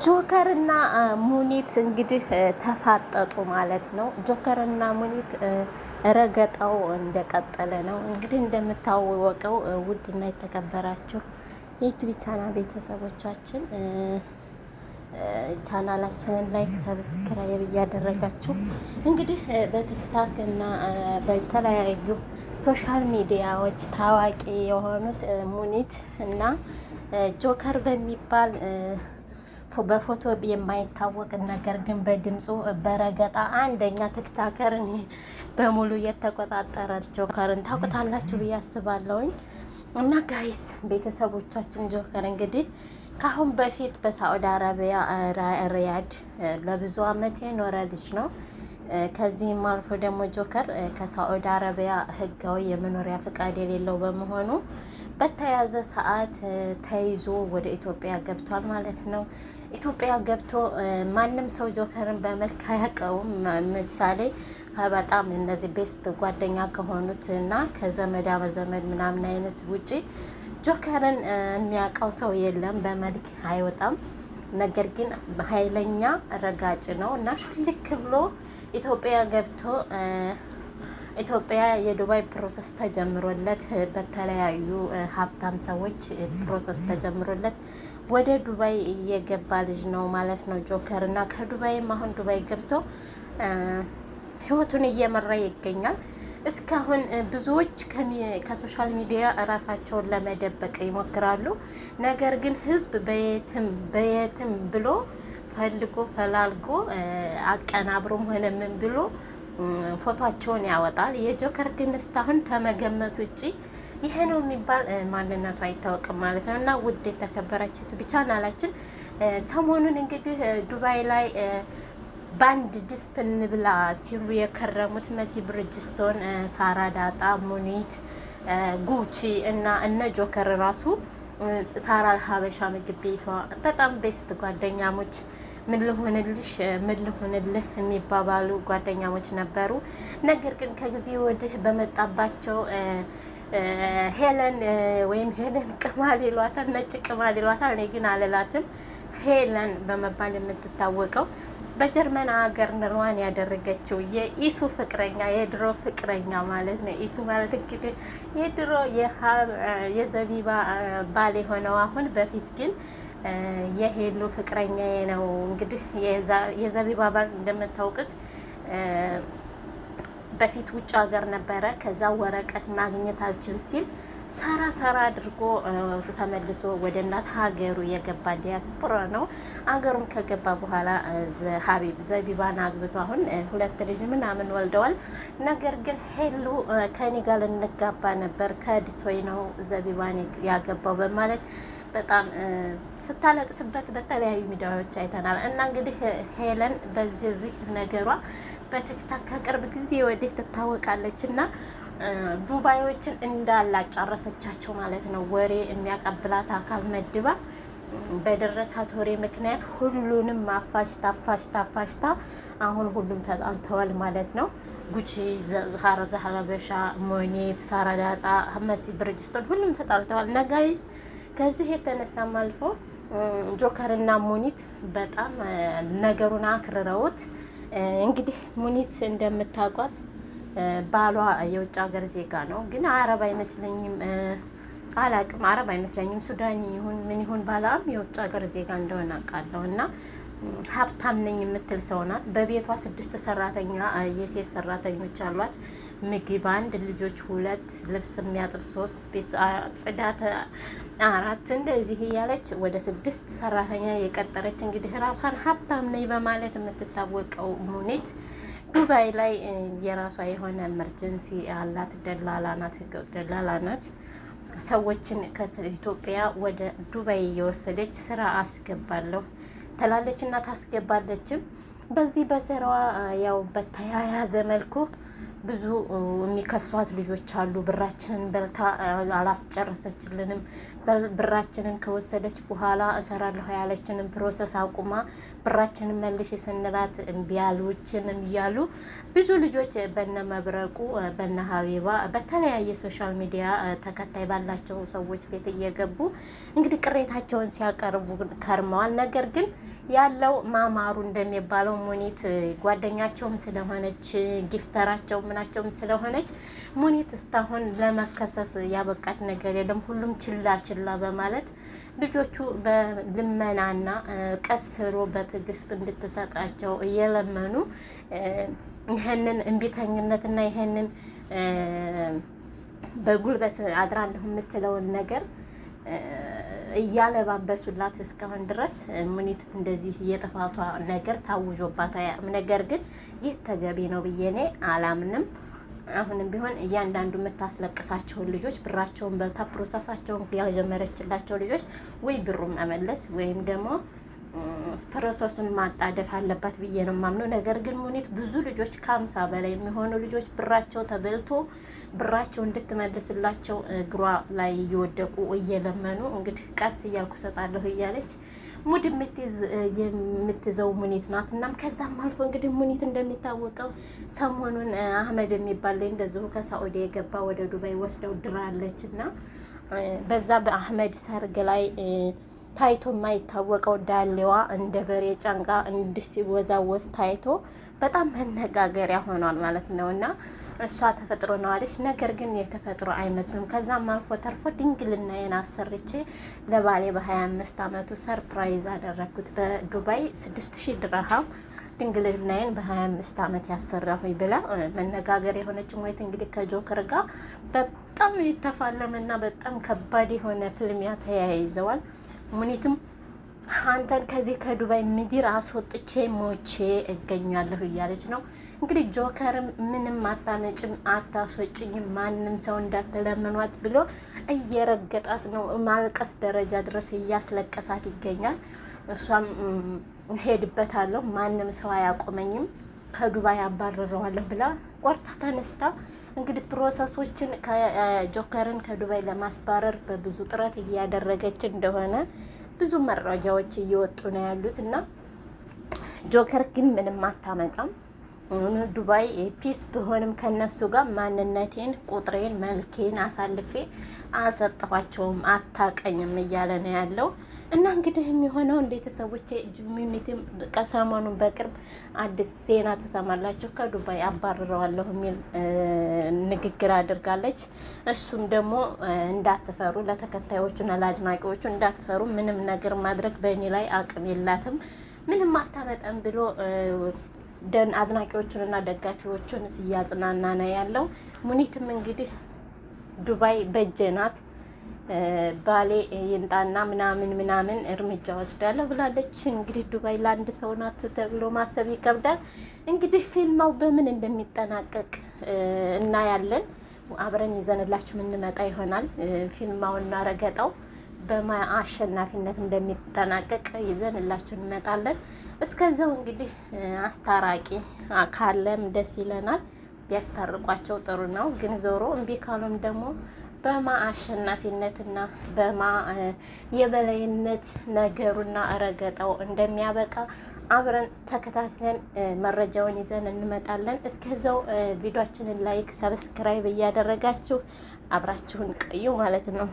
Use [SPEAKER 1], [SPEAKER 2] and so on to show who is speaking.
[SPEAKER 1] ጆከርና ሙኒት እንግዲህ ተፋጠጡ ማለት ነው። ጆከርና ሙኒት ረገጣው እንደቀጠለ ነው። እንግዲህ እንደምታወቀው ውድና የተከበራችሁ የዩቲዩብ ቻናል ቤተሰቦቻችን ቻናላችንን ላይክ፣ ሰብስክራይብ እያደረጋችሁ እንግዲህ በቲክታክ እና በተለያዩ ሶሻል ሚዲያዎች ታዋቂ የሆኑት ሙኒት እና ጆከር በሚባል በፎቶ የማይታወቅ ነገር ግን በድምፁ በረገጣ አንደኛ ቲክታከርን በሙሉ የተቆጣጠረ ጆከርን ታውቁታላችሁ ብዬ አስባለሁኝ። እና ጋይስ ቤተሰቦቻችን ጆከር እንግዲህ ከአሁን በፊት በሳዑዲ አረቢያ ሪያድ ለብዙ ዓመት የኖረ ልጅ ነው። ከዚህም አልፎ ደግሞ ጆከር ከሳዑዲ አረቢያ ህጋዊ የመኖሪያ ፍቃድ የሌለው በመሆኑ በተያዘ ሰዓት ተይዞ ወደ ኢትዮጵያ ገብቷል ማለት ነው። ኢትዮጵያ ገብቶ ማንም ሰው ጆከርን በመልክ አያውቀውም። ምሳሌ በጣም እነዚህ ቤስት ጓደኛ ከሆኑት እና ከዘመድ አመዘመድ ምናምን አይነት ውጪ ጆከርን የሚያውቀው ሰው የለም። በመልክ አይወጣም። ነገር ግን ኃይለኛ ረጋጭ ነው እና ሹልክ ብሎ ኢትዮጵያ ገብቶ ኢትዮጵያ የዱባይ ፕሮሰስ ተጀምሮለት በተለያዩ ሀብታም ሰዎች ፕሮሰስ ተጀምሮለት ወደ ዱባይ የገባ ልጅ ነው ማለት ነው ጆከር። እና ከዱባይም አሁን ዱባይ ገብቶ ህይወቱን እየመራ ይገኛል። እስካሁን ብዙዎች ከሶሻል ሚዲያ እራሳቸውን ለመደበቅ ይሞክራሉ። ነገር ግን ህዝብ በየትም ብሎ ፈልጎ ፈላልጎ አቀናብሮም ሆነ ምን ብሎ ፎቶቸውን ያወጣል። የጆከር ግን እስካሁን ከመገመት ውጪ ይሄ ነው የሚባል ማንነቱ አይታወቅም ማለት ነው። እና ውድ የተከበራችሁ ቻናላችን ሰሞኑን እንግዲህ ዱባይ ላይ ባንድ ድስት እንብላ ሲሉ የከረሙት መሲ ብርጅስቶን፣ ሳራ ዳጣ፣ ሙኒት፣ ጉቺ እና እነ ጆከር ራሱ ሳራ ሀበሻ ምግብ ቤቷ በጣም ቤስት ጓደኛሞች ምን ልሆንልሽ ምን ልሆንልህ የሚባባሉ ጓደኛሞች ነበሩ። ነገር ግን ከጊዜ ወዲህ በመጣባቸው ሄለን ወይም ሄለን ቅማል ይሏታል፣ ነጭ ቅማል ይሏታል። እኔ ግን አልላትም። ሄለን በመባል የምትታወቀው በጀርመን ሀገር ኑሯን ያደረገችው የኢሱ ፍቅረኛ የድሮ ፍቅረኛ ማለት ነው። ኢሱ ማለት እንግዲህ የድሮ የዘቢባ ባል የሆነው አሁን በፊት ግን የሄሉ ፍቅረኛ ነው። እንግዲህ የዘቢባ ባል እንደምታውቁት በፊት ውጭ ሀገር ነበረ። ከዛ ወረቀት ማግኘት አልችል ሲል ሰራ አድርጎ ተመልሶ ወደ እናት ሀገሩ የገባ ዲያስፖራ ነው። አገሩን ከገባ በኋላ ሀቢብ ዘቢባን አግብቶ አሁን 2 ልጅ ምናምን ወልደዋል። ነገር ግን ሄሉ ከኔ ጋር ልንጋባ ነበር ከድቶይ ነው ዘቢባን ያገባው በማለት በጣም ስታለቅስበት በተለያዩ ሚዲያዎች አይተናል። እና እንግዲህ ሄለን በዚህ ነገሯ በቲክታክ ከቅርብ ጊዜ ወዲህ ትታወቃለች እና ዱባዮችን እንዳላጨረሰቻቸው ማለት ነው። ወሬ የሚያቀብላት አካል መድባ በደረሳት ወሬ ምክንያት ሁሉንም አፋሽታ አሁን ሁሉም ተጣልተዋል ማለት ነው። ጉቺ፣ ዛራ ሀበሻ፣ ሞኔት፣ ሳራ ዳጣ፣ መሲ ብርጅስቶን ሁሉም ተጣልተዋል። ነጋይስ ከዚህ የተነሳም አልፎ ጆከርና ሙኒት በጣም ነገሩን አክርረውት እንግዲህ ሙኒት እንደምታውቋት ባሏ የውጭ ሀገር ዜጋ ነው፣ ግን አረብ አይመስለኝም። አላቅም፣ አረብ አይመስለኝም። ሱዳኒ ይሁን ምን ይሁን ባላም የውጭ ሀገር ዜጋ እንደሆነ አውቃለሁ። እና ሀብታም ነኝ የምትል ሰው ናት። በቤቷ 6 ሰራተኛ የሴት ሰራተኞች አሏት። ምግብ 1፣ ልጆች 2፣ ልብስ የሚያጥብ 3፣ ቤት ጽዳት 4፣ እንደዚህ እያለች ወደ 6 ሰራተኛ የቀጠረች እንግዲህ ራሷን ሀብታም ነኝ በማለት የምትታወቀው ሙኒት ዱባይ ላይ የራሷ የሆነ ኤመርጀንሲ አላት። ደላላ ናት። ሰዎችን ከኢትዮጵያ ወደ ዱባይ እየወሰደች ስራ አስገባለሁ ትላለች እና ታስገባለችም። በዚህ በስራዋ ያው በተያያዘ መልኩ ብዙ የሚከሷት ልጆች አሉ። ብራችንን በልታ አላስጨረሰችልንም፣ ብራችንን ከወሰደች በኋላ እሰራለሁ ያለችንን ፕሮሰስ አቁማ ብራችንን መልሽ ስንላት እምቢ ያሉችንም እያሉ ብዙ ልጆች በነ መብረቁ በነ ሀቢባ በተለያየ ሶሻል ሚዲያ ተከታይ ባላቸው ሰዎች ቤት እየገቡ እንግዲህ ቅሬታቸውን ሲያቀርቡ ከርመዋል። ነገር ግን ያለው ማማሩ እንደሚባለው ሙኒት ጓደኛቸውም ስለሆነች ጊፍተራቸው ምናቸውም ስለሆነች ሙኒት እስካሁን ለመከሰስ ያበቃት ነገር የለም። ሁሉም ችላ ችላ በማለት ልጆቹ በልመናና ቀስ ብሎ በትዕግስት እንድትሰጣቸው እየለመኑ ይህንን እምቢተኝነትና ይህንን በጉልበት አድራለሁ የምትለውን ነገር እያለባበሱላት እስካሁን ድረስ ሙኒት እንደዚህ የጥፋቷ ነገር ታውጆባት አያውቅም። ነገር ግን ይህ ተገቢ ነው ብዬ እኔ አላምንም። አሁንም ቢሆን እያንዳንዱ የምታስለቅሳቸውን ልጆች ብራቸውን በልታ ፕሮሰሳቸውን ያልጀመረችላቸው ልጆች ወይ ብሩን መመለስ ወይም ደግሞ ፕሮሰሱን ማጣደፍ አለባት ብዬ ነው የማምነው። ነገር ግን ሙኒት ብዙ ልጆች ከ50 በላይ የሚሆኑ ልጆች ብራቸው ተበልቶ ብራቸው እንድትመልስላቸው እግሯ ላይ እየወደቁ እየለመኑ እንግዲህ ቀስ እያልኩ ሰጣለሁ እያለች ሙድ የምትይዘው ሙኒት ናት። እናም ከዛም አልፎ እንግዲህ ሙኒት እንደሚታወቀው ሰሞኑን አህመድ የሚባል ላይ እንደዚሁ ከሳዑዲ የገባ ወደ ዱባይ ወስደው ድራለች እና በዛ በአህመድ ሰርግ ላይ ታይቶ የማይታወቀው ዳሌዋ እንደ በሬ ጫንቃ እንድሲወዛወዝ ታይቶ በጣም መነጋገሪያ ሆኗል ማለት ነው። እና እሷ ተፈጥሮ ነው አለች። ነገር ግን የተፈጥሮ አይመስልም። ከዛም አልፎ ተርፎ ድንግልናዬን አሰርቼ ለባሌ በ25 ዓመቱ ሰርፕራይዝ አደረኩት በዱባይ 6000 ድርሃም ድንግልናዬን በ25 ዓመት ያሰራሁኝ ብላ መነጋገር የሆነች ሞት እንግዲህ ከጆከር ጋር በጣም የተፋለመና በጣም ከባድ የሆነ ፍልሚያ ተያይዘዋል። ሙኒትም አንተን ከዚህ ከዱባይ ምድር አስወጥቼ ሞቼ እገኛለሁ እያለች ነው እንግዲህ። ጆከርም ምንም አታመጭም አታስወጭኝም ማንም ሰው እንዳትለምኗት ብሎ እየረገጣት ነው። ማልቀስ ደረጃ ድረስ እያስለቀሳት ይገኛል። እሷም ሄድበታለሁ ማንም ሰው አያቆመኝም ከዱባይ አባረረዋለሁ ብላ ቆርታ ተነስታ እንግዲህ ፕሮሰሶችን ከጆከርን ከዱባይ ለማስባረር በብዙ ጥረት እያደረገች እንደሆነ ብዙ መረጃዎች እየወጡ ነው ያሉት እና ጆከር ግን ምንም አታመጣም። ዱባይ ፒስ ቢሆንም ከነሱ ጋር ማንነቴን፣ ቁጥሬን፣ መልኬን አሳልፌ አሰጠኋቸውም አታቀኝም እያለ ነው ያለው እና እንግዲህ የሚሆነውን ቤተሰቦቼ ሚኒቲም ከሰሞኑን በቅርብ አዲስ ዜና ተሰማላችሁ። ከዱባይ አባርረዋለሁ የሚል ንግግር አድርጋለች። እሱም ደግሞ እንዳትፈሩ፣ ለተከታዮቹና ለአድናቂዎቹ እንዳትፈሩ፣ ምንም ነገር ማድረግ በእኔ ላይ አቅም የላትም፣ ምንም አታመጠም ብሎ አድናቂዎቹንና ደጋፊዎቹን እያጽናና ነው ያለው። ሙኒትም እንግዲህ ዱባይ በእጄ ናት ባሌ ይንጣና ምናምን እርምጃ ወስዳለሁ ብላለች። እንግዲህ ዱባይ ለአንድ ሰው ናት ተብሎ ማሰብ ይከብዳል። እንግዲህ ፊልማው በምን እንደሚጠናቀቅ እናያለን። አብረን ይዘንላችሁ የምንመጣ ይሆናል። ፊልማውና ረገጣው በአሸናፊነት እንደሚጠናቀቅ ይዘንላችሁ እንመጣለን። እስከዛው እንግዲህ አስታራቂ ካለም ደስ ይለናል። ቢያስታርቋቸው ጥሩ ነው። ግን ዞሮ እምቢ ካሉም ደግሞ በማ አሸናፊነትና በማ የበላይነት ነገሩና ረገጣው እንደሚያበቃ አብረን ተከታትለን መረጃውን ይዘን እንመጣለን። እስከዛው ቪዲዮአችንን ላይክ፣ ሰብስክራይብ እያደረጋችሁ አብራችሁን ቆዩ ማለት ነው።